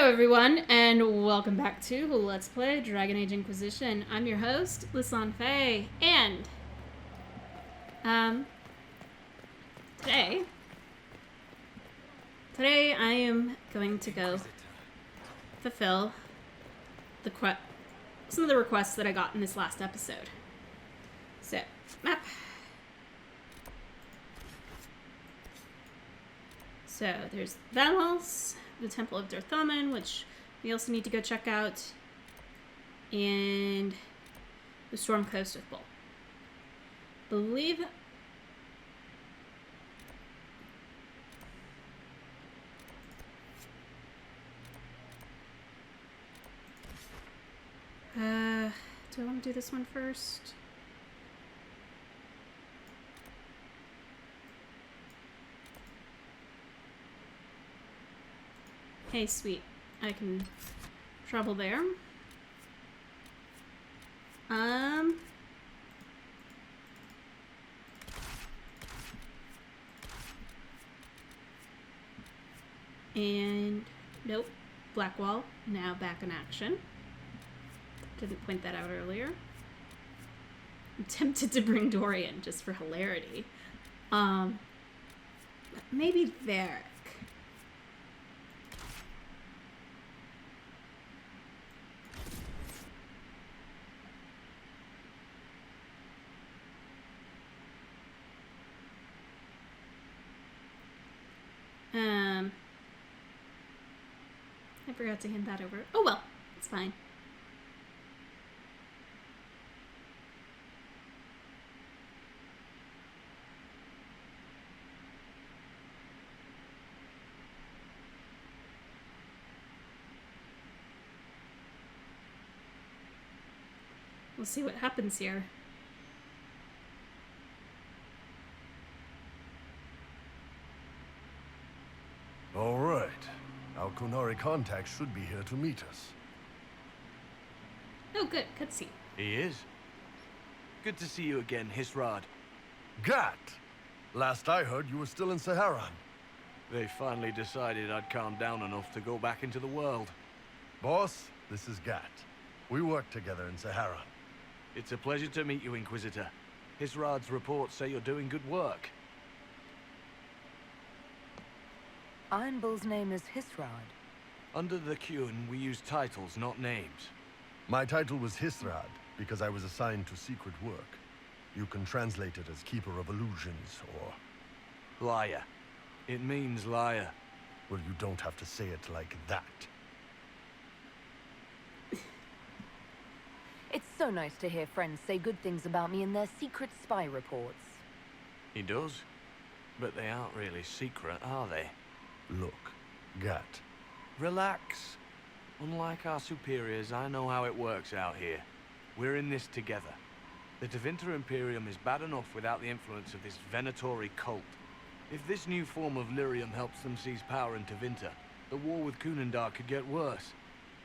everyone, and welcome back to Let's Play Dragon Age Inquisition. I'm your host, Lisanne Faye, and um, today I am going to go fulfill some of the requests that I got in this last episode. So, map. So there's Valos, the Temple of Dorthomen, which we also need to go check out, and the Storm Coast with Bull. Believe do I want to do this one first? Hey, sweet. I can travel there. And nope. Blackwall now back in action. Didn't point that out earlier. I'm tempted to bring Dorian just for hilarity. Maybe Varric. I forgot to hand that over. Oh well, it's fine. We'll see what happens here. All right. Our Kunari contact should be here to meet us. Oh, good. Cutscene. He is. Good to see you again, Hisrad. Gat! Last I heard, you were still in Saharan. They finally decided I'd calmed down enough to go back into the world. Boss, this is Gat. We work together in Saharan. It's a pleasure to meet you, Inquisitor. Hisrad's reports say you're doing good work. Iron Bull's name is Hisrad. Under the Qun, we use titles, not names. My title was Hisrad because I was assigned to secret work. You can translate it as Keeper of Illusions, or... Liar. It means liar. Well, you don't have to say it like that. It's so nice to hear friends say good things about me in their secret spy reports. He does. But they aren't really secret, are they? Look, Gat. Relax. Unlike our superiors, I know how it works out here. We're in this together. The Tevinter Imperium is bad enough without the influence of this Venatori cult. If this new form of lyrium helps them seize power in Tevinter, the war with Kunandar could get worse.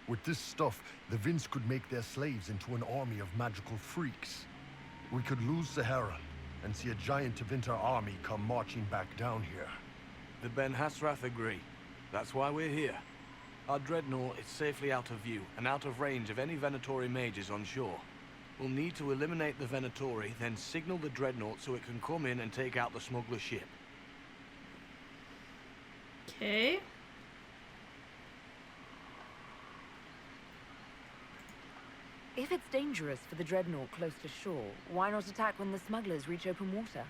With this stuff, the Vince could make their slaves into an army of magical freaks. We could lose Saharan and see a giant Tevinter army come marching back down here. The Ben Hasrath agree. That's why we're here. Our dreadnought is safely out of view and out of range of any Venatori mages on shore. We'll need to eliminate the Venatori, then signal the dreadnought so it can come in and take out the smuggler ship. Okay. If it's dangerous for the dreadnought close to shore, why not attack when the smugglers reach open water?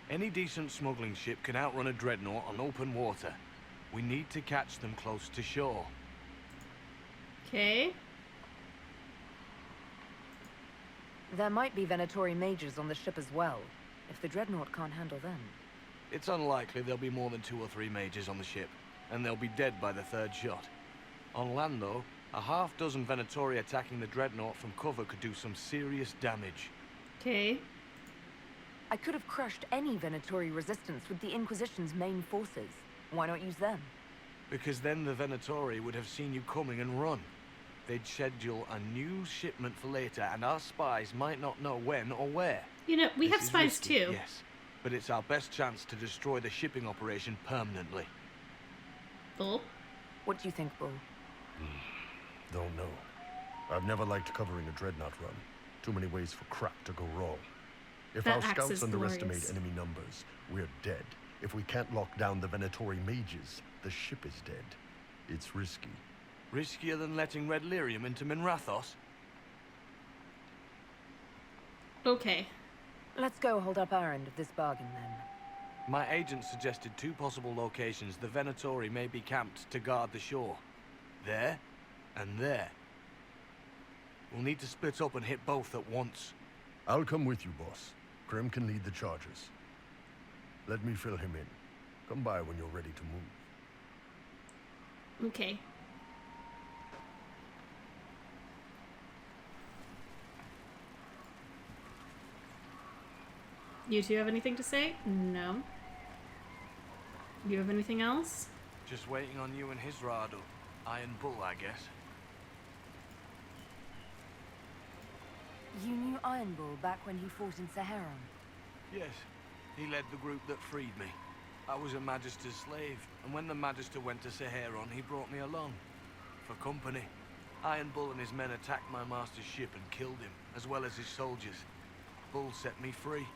Any decent smuggling ship can outrun a dreadnought on open water. We need to catch them close to shore. Okay. There might be Venatori mages on the ship as well, if the dreadnought can't handle them. It's unlikely there'll be more than 2 or 3 mages on the ship, and they'll be dead by the 3rd shot. On land, though, a half-dozen Venatori attacking the dreadnought from cover could do some serious damage. Okay. I could have crushed any Venatori resistance with the Inquisition's main forces. Why not use them? Because then the Venatori would have seen you coming and run. They'd schedule a new shipment for later, and our spies might not know when or where. You know, we This have is spies risky, too. Yes, but it's our best chance to destroy the shipping operation permanently. Bull. What do you think, Bull? Don't know. I've never liked covering a dreadnought run. Too many ways for crap to go wrong. If That our axe scouts is underestimate glorious. enemy numbers, we're dead. If we can't lock down the Venatori mages, the ship is dead. It's risky. Riskier than letting Red Lyrium into Minrathos? Okay. Let's go hold up our end of this bargain then. My agent suggested 2 possible locations the Venatori may be camped to guard the shore. There, and there. We'll need to split up and hit both at once. I'll come with you, boss. Grim can lead the charges. Let me fill him in. Come by when you're ready to move. Okay. You two have anything to say? No. You have anything else? Just waiting on you and Hisrado. Iron Bull, I guess. You knew Iron Bull back when he fought in Saharan. Yes, he led the group that freed me. I was a Magister's slave, and when the Magister went to Saharan, he brought me along. For company. Iron Bull and his men attacked my master's ship and killed him, as well as his soldiers. Bull set me free.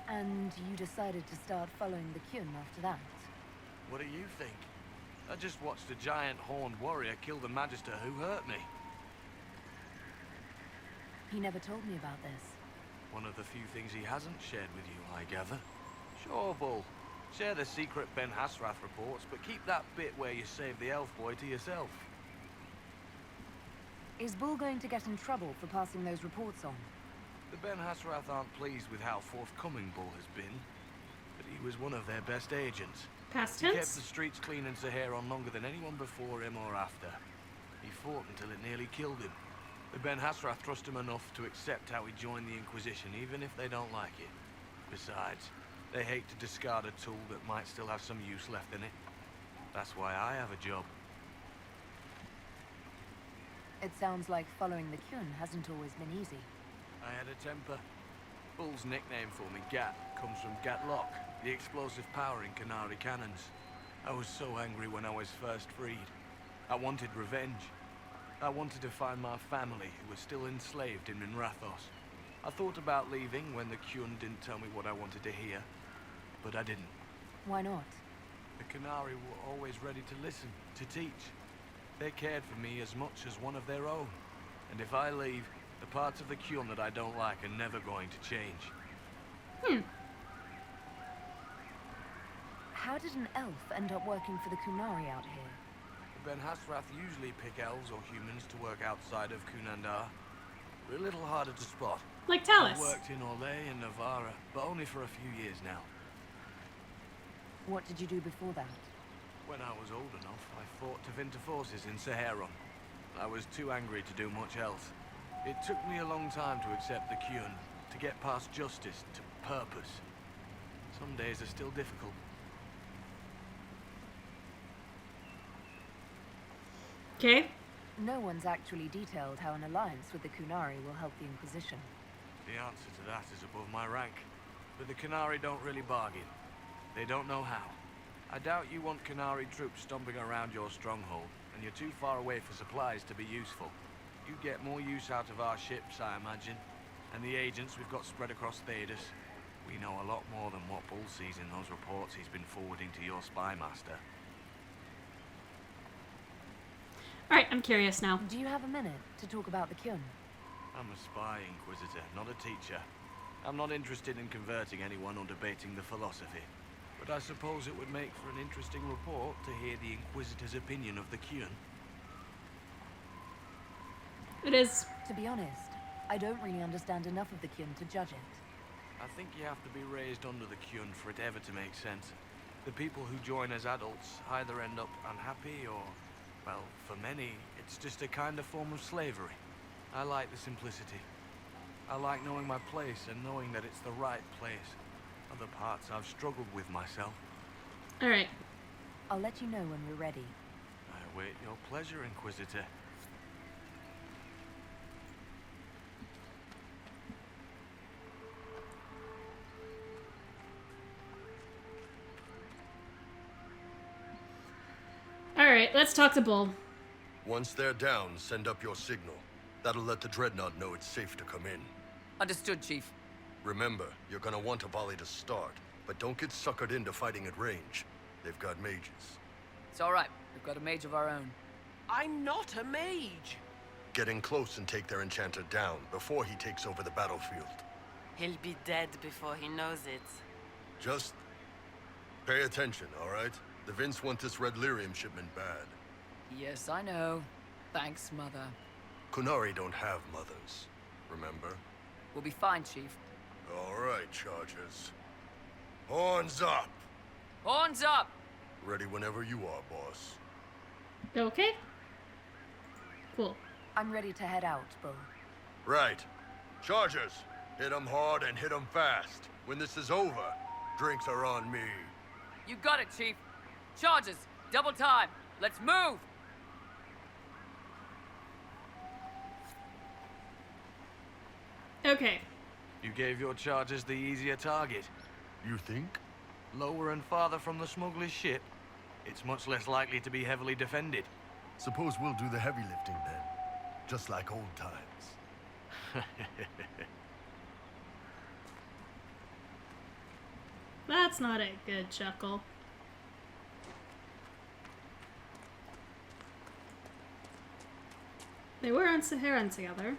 And you decided to start following the Kyun after that? What do you think? I just watched a giant horned warrior kill the Magister who hurt me. He never told me about this. One of the few things he hasn't shared with you, I gather. Sure, Bull. Share the secret Ben Hasrath reports, but keep that bit where you saved the elf boy to yourself. Is Bull going to get in trouble for passing those reports on? The Ben Hasrath aren't pleased with how forthcoming Bull has been, but he was one of their best agents. Past He kept tense? the streets clean in Saharan longer than anyone before him or after. He fought until it nearly killed him. The Ben Hasrath trust him enough to accept how he joined the Inquisition, even if they don't like it. Besides, they hate to discard a tool that might still have some use left in it. That's why I have a job. It sounds like following the Kyun hasn't always been easy. I had a temper. Bull's nickname for me, Gat, comes from Gatlock, the explosive power in Canary cannons. I was so angry when I was first freed. I wanted revenge. I wanted to find my family who were still enslaved in Minrathos. I thought about leaving when the Kyun didn't tell me what I wanted to hear, but I didn't. Why not? The Canary were always ready to listen, to teach. They cared for me as much as one of their own. And if I leave, the parts of the Kyun that I don't like are never going to change. How did an elf end up working for the Kunari out here? The Ben Hasrath usually pick elves or humans to work outside of Kunandar. We're a little harder to spot. Like I've Talus. worked in Orlais and Navarra, but only for a few years now. What did you do before that? When I was old enough, I fought Tevinter forces in Saharan. I was too angry to do much else. It took me a long time to accept the Kyun, to get past justice to purpose. Some days are still difficult. Okay. No one's actually detailed how an alliance with the Kunari will help the Inquisition. The answer to that is above my rank. But the Canary don't really bargain. They don't know how. I doubt you want Canary troops stomping around your stronghold, and you're too far away for supplies to be useful. You get more use out of our ships, I imagine. And the agents we've got spread across Thedas. We know a lot more than what Bull sees in those reports he's been forwarding to your spy master. Alright, I'm curious now. Do you have a minute to talk about the Kyun? I'm a spy, Inquisitor, not a teacher. I'm not interested in converting anyone or debating the philosophy. But I suppose it would make for an interesting report to hear the Inquisitor's opinion of the Kyun. It is. To be honest, I don't really understand enough of the Kyun to judge it. I think you have to be raised under the Kyun for it ever to make sense. The people who join as adults either end up unhappy or, well, for many, it's just a kind of form of slavery. I like the simplicity. I like knowing my place and knowing that it's the right place. Other parts I've struggled with myself. Alright. I'll let you know when we're ready. I await your pleasure, Inquisitor. Alright. Alright, let's talk to Bull. Once they're down, send up your signal. That'll let the Dreadnought know it's safe to come in. Understood, Chief. Remember, you're gonna want a volley to start, but don't get suckered into fighting at range. They've got mages. It's all right. We've got a mage of our own. I'm not a mage. Get in close and take their enchanter down before he takes over the battlefield. He'll be dead before he knows it. Just pay attention, all right? The Vince want this red lyrium shipment bad. Yes, I know. Thanks, Mother. Kunari don't have mothers, remember? We'll be fine, Chief. All right, Chargers. Horns up! Horns up! Ready whenever you are, boss. Okay. Cool. I'm ready to head out, Bull. Right. Chargers, hit 'em hard and hit 'em fast. When this is over, drinks are on me. You got it, Chief. Charges! Double time! Let's move! Okay. You gave your chargers the easier target. You think? Lower and farther from the smuggler's ship, it's much less likely to be heavily defended. Suppose we'll do the heavy lifting then. Just like old times. That's not a good chuckle. They were on Saharan together.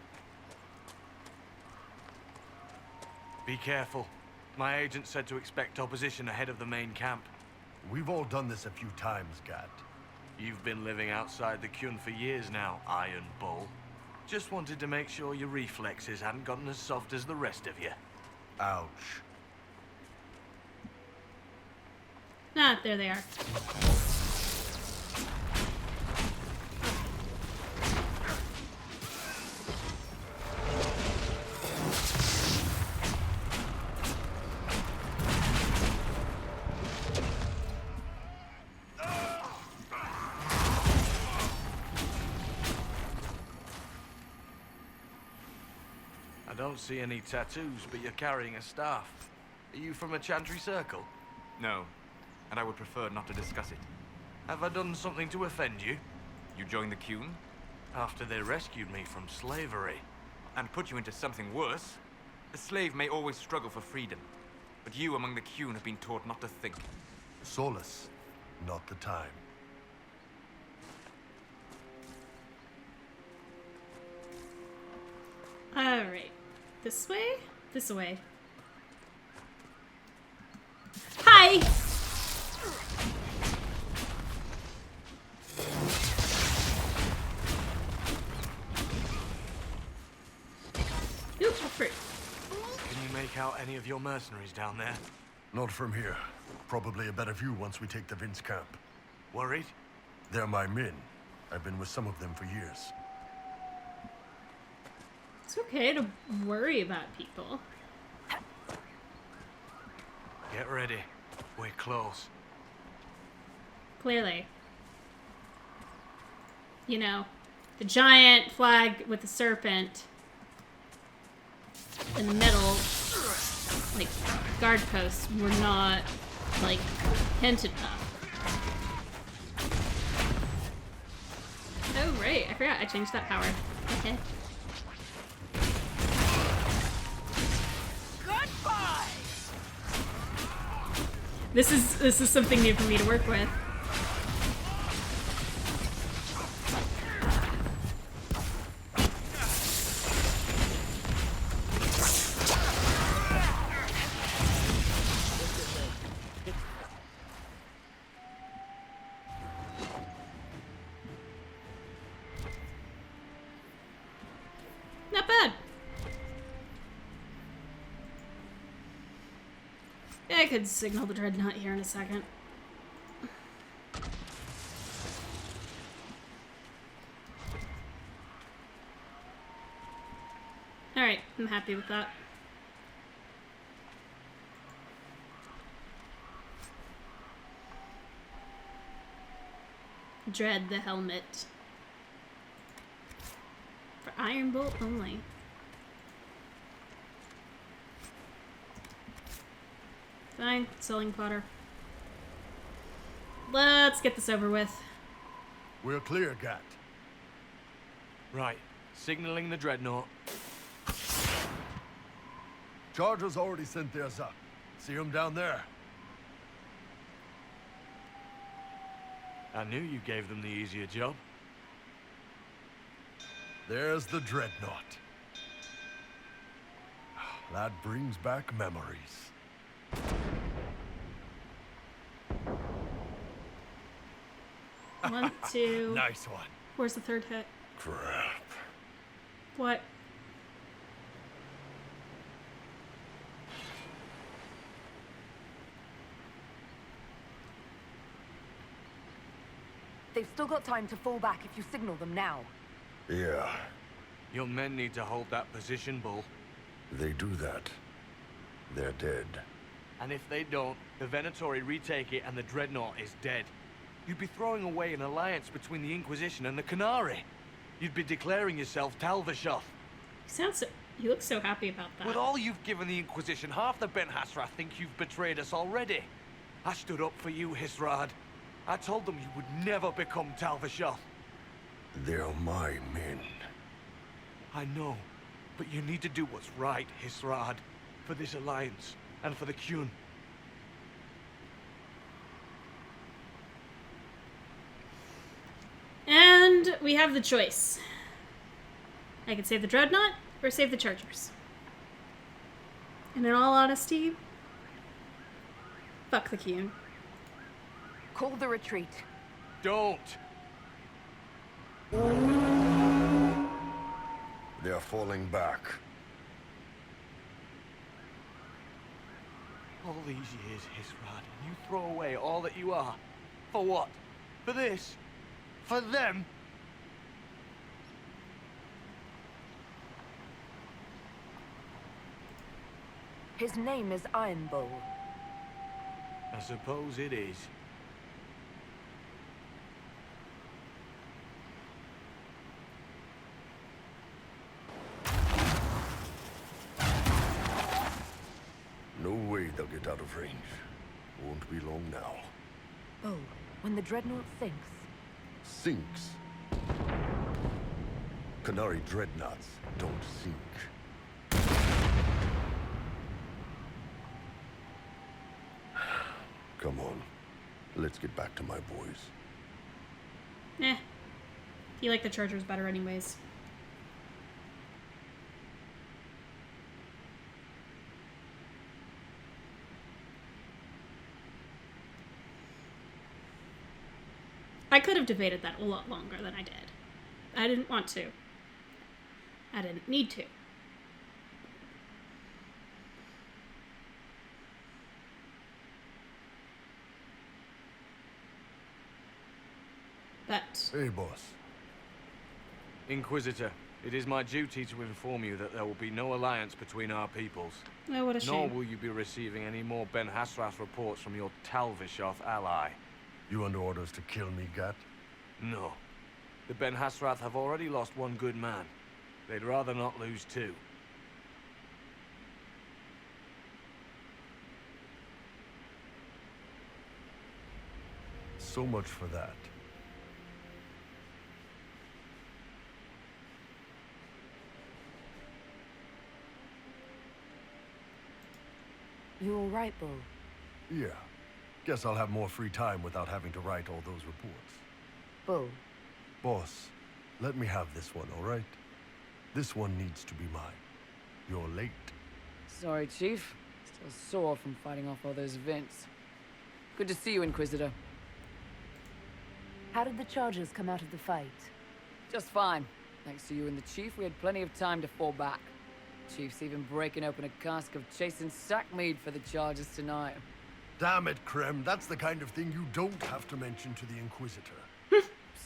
Be careful. My agent said to expect opposition ahead of the main camp. We've all done this a few times, Gat. You've been living outside the Kyun for years now, Iron Bull. Just wanted to make sure your reflexes hadn't gotten as soft as the rest of you. Ouch. Ah, there they are. I don't see any tattoos, but you're carrying a staff. Are you from a Chantry Circle? No, and I would prefer not to discuss it. Have I done something to offend you? You joined the Kyun After they rescued me from slavery. and put you into something worse. A slave may always struggle for freedom, but you among the Kyun have been taught not to think. Solace, not the time. Alright. This way? This way. Hi! Ooh, a fruit. Can you make out any of your mercenaries down there? Not from here. Probably a better view once we take the Vince camp. Worried? They're my men. I've been with some of them for years. It's okay to worry about people. Get ready. We're close. Clearly. You know, the giant flag with the serpent in the middle, like, guard posts were not, like, hinted enough. Oh, right. I forgot I changed that power. Okay. Goodbye! This is something new for me to work with. Not bad. Yeah, I could signal the Dreadnought here in a second. Alright, I'm happy with that. Dread the helmet. For Iron Bolt only. Fine, selling fodder. Let's get this over with. We're clear, Gat. Right. Signaling the dreadnought. Chargers already sent theirs up. See them down there? I knew you gave them the easier job. There's the dreadnought. That brings back memories. 1, 2. Nice one. Where's the third hit? Crap. What? They've still got time to fall back if you signal them now. Yeah, Your men need to hold that position, Bull. they do that. They're dead. And if they don't, the Venatori retake it and the dreadnought is dead. You'd be throwing away an alliance between the Inquisition and the Canary. You'd be declaring yourself Talvishoth. You look so happy about that. With all you've given the Inquisition, half the Ben Hassrath think you've betrayed us already. I stood up for you, Hisrad. I told them you would never become Talvishoth. They're my men. I know, but you need to do what's right, Hisrad. For this alliance, and for the Qun. And we have the choice. I could save the Dreadnought or save the Chargers. And in all honesty, fuck the Qun. Call the retreat. Don't! They're falling back. All these years, Hisrad, and you throw away all that you are. For what? For this? For them? His name is Iron Bull. I suppose it is. No way they'll get out of range. Won't be long now. Bull, when the dreadnought sinks, Sinks. Canary dreadnoughts don't sink. Come on. Let's get back to my boys. Eh. You like the Chargers better anyways. I could have debated that a lot longer than I did. I didn't want to. I didn't need to. But Hey, boss. Inquisitor, it is my duty to inform you that there will be no alliance between our peoples. oh, what a Nor shame. will you be receiving any more Ben Hassrath reports from your Talvishoth ally. You under orders to kill me, Gat? No. The Ben Hassrath have already lost one good man. They'd rather not lose two. So much for that. you all right, Bull? Yeah. Guess I'll have more free time without having to write all those reports. Bull, Boss, let me have this one, all right? This one needs to be mine. You're late. Sorry, Chief. Still sore from fighting off all those vents. Good to see you, Inquisitor. how did the Chargers come out of the fight? Just fine. Thanks to you and the Chief, we had plenty of time to fall back. Chief's even breaking open a cask of chasing sack mead for the Chargers tonight. Damn it, Krem. That's the kind of thing you don't have to mention to the Inquisitor.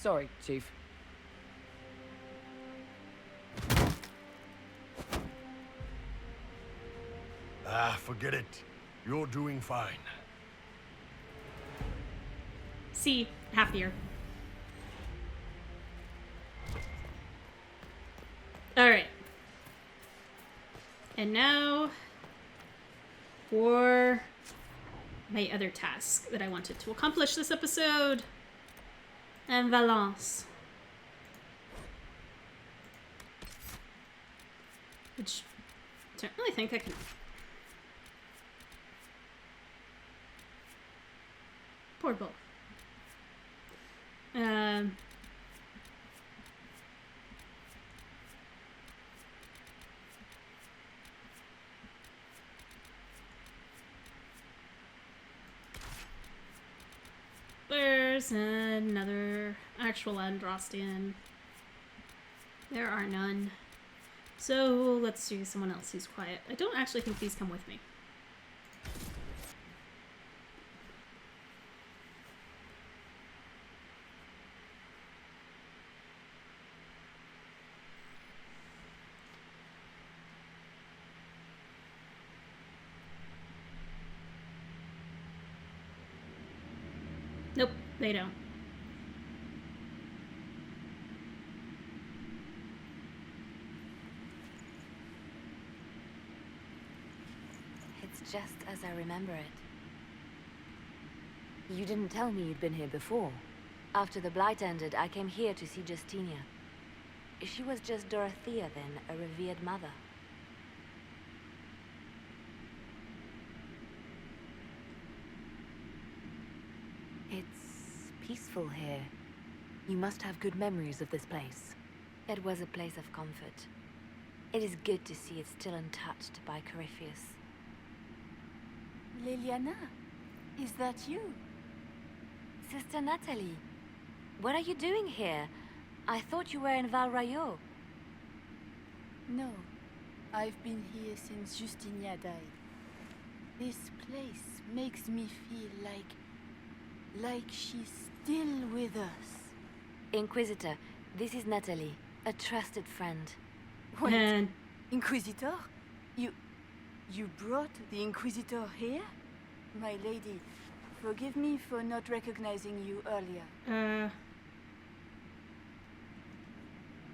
Sorry, Chief. Ah, forget it. You're doing fine. See, half the year. Alright. And now for my other task that I wanted to accomplish this episode. And Valence. Which I don't really think I can. Portable. There's another actual Andrastian. There are none. So let's do someone else who's quiet. I don't actually think these come with me. Nope, they don't. It's just as I remember it. You didn't tell me you'd been here before. After the Blight ended, I came here to see Justinia. She was just Dorothea then, a revered mother. It's peaceful here. You must have good memories of this place. It was a place of comfort. It is good to see it still untouched by Corypheus. Liliana, is that you? Sister Natalie, what are you doing here? I thought you were in Val Rayo. No, I've been here since Justinia died. This place makes me feel like she's still with us. Inquisitor, this is Natalie, a trusted friend. Wait, And Inquisitor? You brought the Inquisitor here? My lady, forgive me for not recognizing you earlier.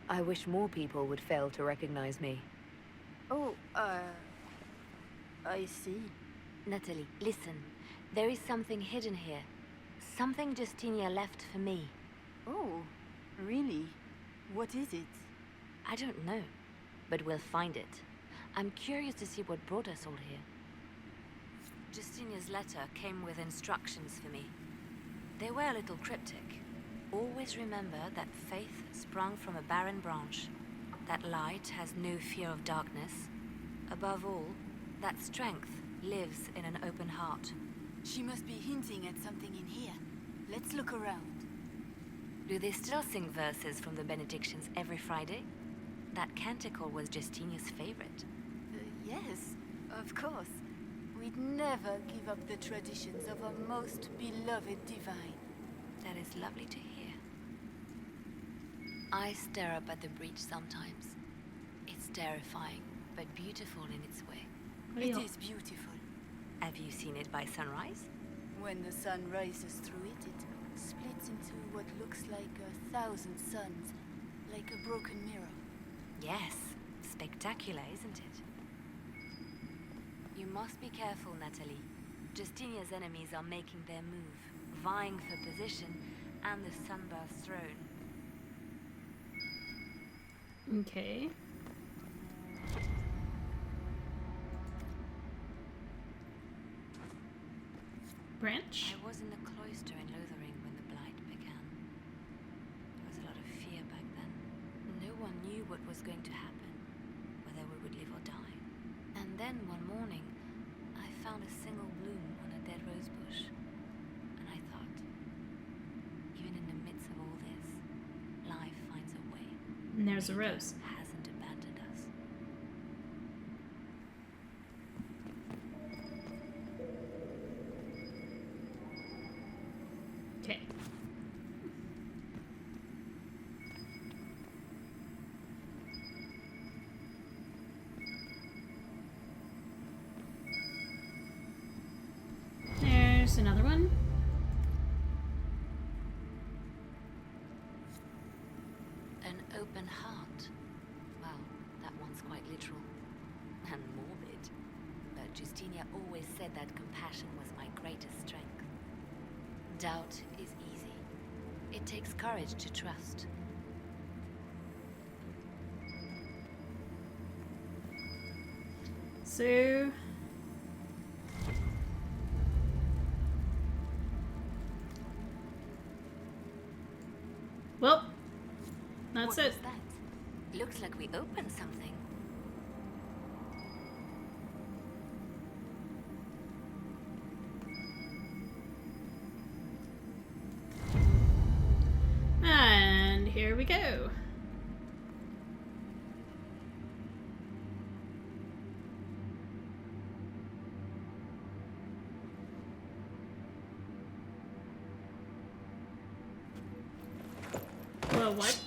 I wish more people would fail to recognize me. Oh, I see. Natalie, listen. There is something hidden here. Something Justinia left for me. Oh, really? What is it? I don't know, but we'll find it. I'm curious to see what brought us all here. Justinia's letter came with instructions for me. They were a little cryptic. Always remember that faith sprung from a barren branch, that light has no fear of darkness. Above all, that strength lives in an open heart. She must be hinting at something in here. Let's look around. Do they still sing verses from the benedictions every Friday? That canticle was Justinia's favorite. Yes, of course. We'd never give up the traditions of our most beloved divine. That is lovely to hear. I stare up at the breach sometimes. It's terrifying, but beautiful in its way. It is beautiful. Have you seen it by sunrise? When the sun rises through it, it splits into what looks like 1,000 suns, like a broken mirror. Yes, spectacular, isn't it? You must be careful, Natalie. Justinia's enemies are making their move, vying for position and the Sunburst throne. okay. Branch. I was in the cloister in Lothering when the Blight began. There was a lot of fear back then. No one knew what was going to happen, whether we would live or die. And then one morning, I found a single bloom on a dead rose bush. And I thought, even in the midst of all this, life finds a way. And there's a rose. Hasn't abandoned us. Okay. There's another one. An open heart. Well, that one's quite literal. And morbid. But Justinia always said that compassion was my greatest strength. Doubt is easy. It takes courage to trust. So... Well, that's What it. was that? Looks like we opened something. And here we go. Well, what?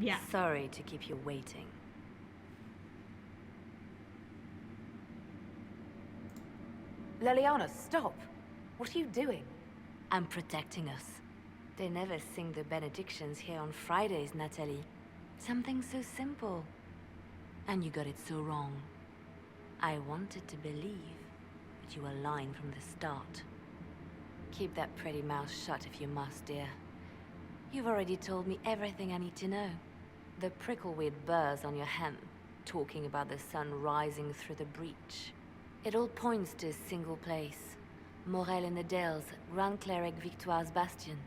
Yeah. Sorry to keep you waiting. Leliana, stop! What are you doing? I'm protecting us. They never sing the benedictions here on Fridays, Natalie. Something so simple. And you got it so wrong. I wanted to believe, but you were lying from the start. Keep that pretty mouth shut if you must, dear. You've already told me everything I need to know. The prickleweed burrs on your hem, talking about the sun rising through the breach. It all points to a single place. Morel in the Dales, Grand Cleric Victoire's bastion.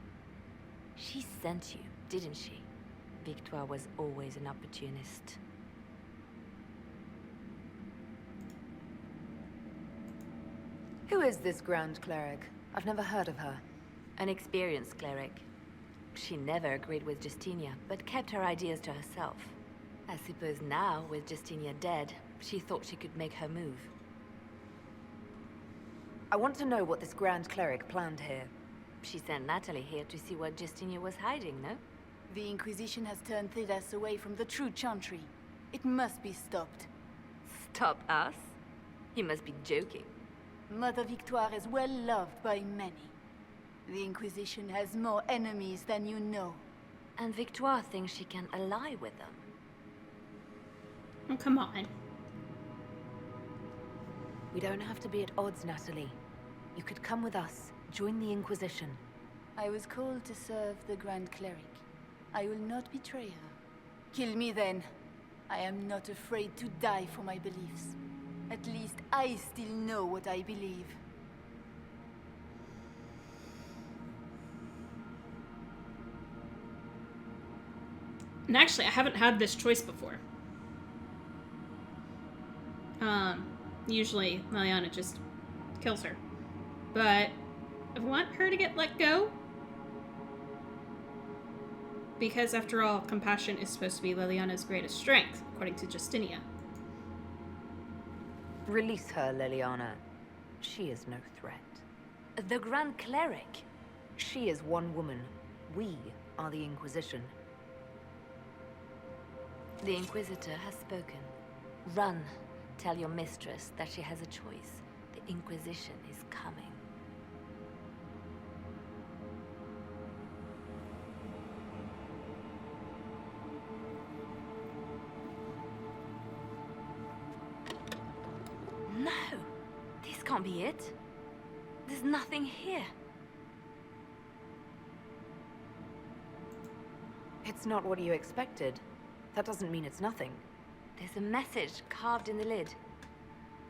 She sent you, didn't she? Victoire was always an opportunist. Who is this Grand Cleric? I've never heard of her. An experienced cleric. She never agreed with Justinia, but kept her ideas to herself. I suppose now, with Justinia dead, she thought she could make her move. I want to know what this Grand Cleric planned here. She sent Natalie here to see what Justinia was hiding, no? The Inquisition has turned Thidas away from the true Chantry. It must be stopped. Stop us? You must be joking. Mother Victoire is well loved by many. The Inquisition has more enemies than you know. And Victoire thinks she can ally with them. Oh, come on. We don't have to be at odds, Natalie. You could come with us, join the Inquisition. I was called to serve the Grand Cleric. I will not betray her. Kill me then. I am not afraid to die for my beliefs. At least I still know what I believe. And actually, I haven't had this choice before. Usually Leliana just kills her. But I want her to get let go. Because after all, compassion is supposed to be Leliana's greatest strength, according to Justinia. Release her, Leliana. She is no threat. The Grand Cleric? She is one woman. We are the Inquisition. The Inquisitor has spoken. Run. Tell your mistress that she has a choice. The Inquisition is coming. No! This can't be it. There's nothing here. It's not what you expected. That doesn't mean it's nothing. There's a message carved in the lid.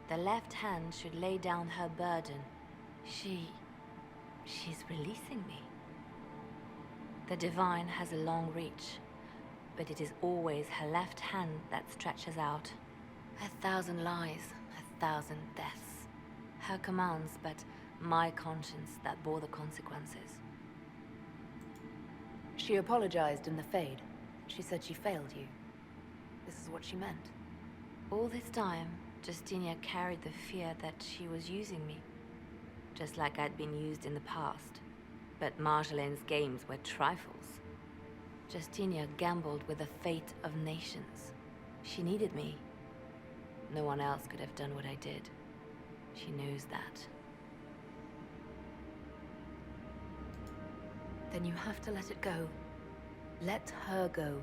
The left hand should lay down her burden. She's releasing me. The Divine has a long reach, but it is always her left hand that stretches out. 1,000 lies, 1,000 deaths. Her commands, but my conscience that bore the consequences. She apologized in the Fade. She said she failed you. This is what she meant. All this time, Justinia carried the fear that she was using me. Just like I'd been used in the past. But Marjolaine's games were trifles. Justinia gambled with the fate of nations. She needed me. No one else could have done what I did. She knows that. Then you have to let it go. Let her go.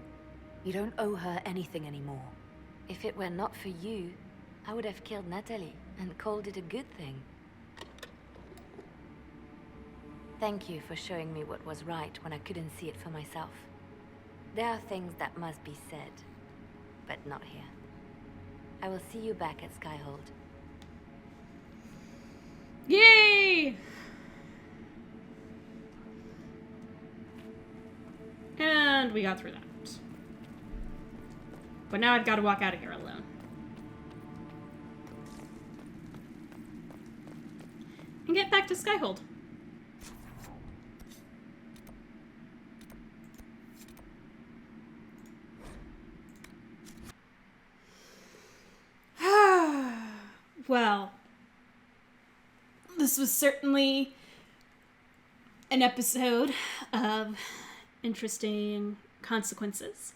You don't owe her anything anymore. If it were not for you, I would have killed Natalie and called it a good thing. Thank you for showing me what was right when I couldn't see it for myself. There are things that must be said, but not here. I will see you back at Skyhold. Yay! And we got through that. But now I've got to walk out of here alone. And get back to Skyhold. Well, this was certainly an episode of interesting consequences.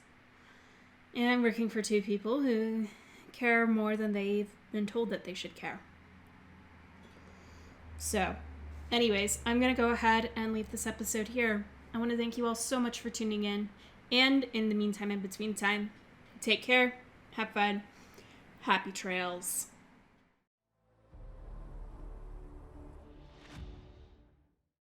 And I'm working for two people who care more than they've been told that they should care. So, anyways, I'm going to go ahead and leave this episode here. I want to thank you all so much for tuning in. And in the meantime, in between time, take care, have fun, happy trails.